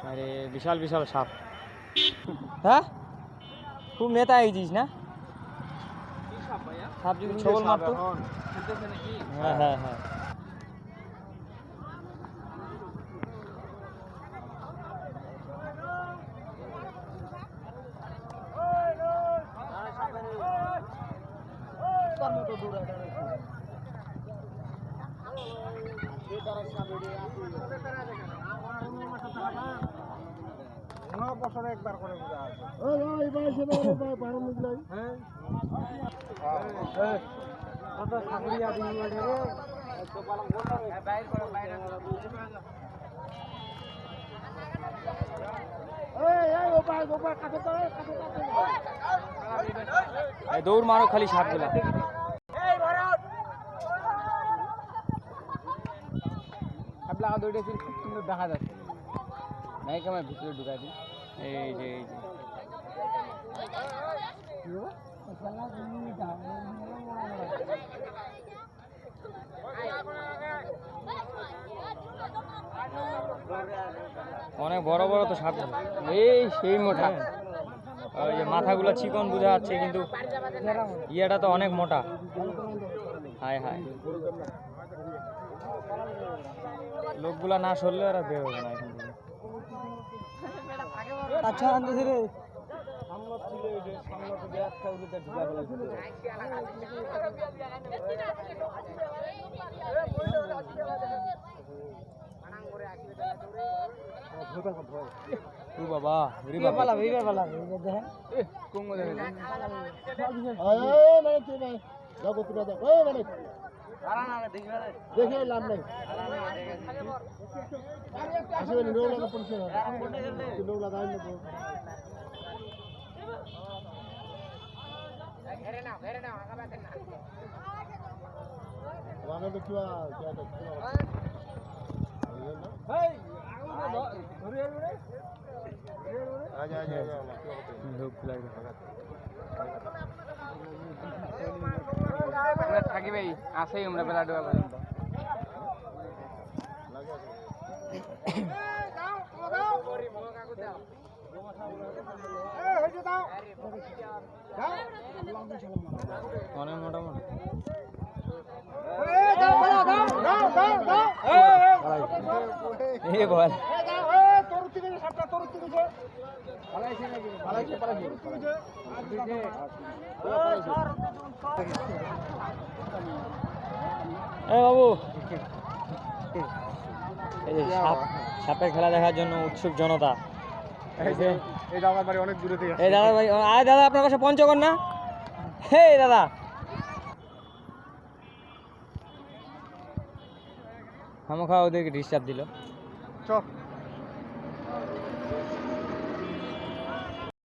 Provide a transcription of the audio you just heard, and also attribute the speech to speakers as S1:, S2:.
S1: আরে বিশাল বিশাল সাপ। হ্যাঁ খুব নেতা হয়েছিস না? সাপ যদি ছবল মারতো। হ্যাঁ হ্যাঁ হ্যাঁ
S2: একবার করে
S1: দৌড় মারো খালি সাপগুলা।
S2: লাগা দৌড়ে খুব সুন্দর দেখা যাচ্ছে। নাই কেমন ভিতরে ঢুকাই দিই।
S1: এই যে এই যে অনেক বড় বড় তো সাপ। এই সেই মোটা, ওই যে মাথাগুলো চিকন বোঝা যাচ্ছে কিন্তু ইয়েটা তো অনেক মোটা। হায় হায়, লোকগুলা না সরলে ওরা বের হবে না এখান থেকে। আচ্ছা আনতেছি রে বাবা
S2: দেখে লাভ নাই। থাকি ভাই আসেই আমরা বেলা ডোবা পর্যন্ত।
S1: অনেক মোটামুটি বল বাবু, এই যে সাপের খেলা দেখার জন্য উৎসুক জনতা।
S2: এই দাদার বাড়ি অনেক দূরে থেকে।
S1: এই দাদা ভাই, আয় দাদা আপনার কাছে পঞ্চগড় না? হে দাদা, খামোখা ওদেরকে ডিস্টার্ব দিল।
S2: চল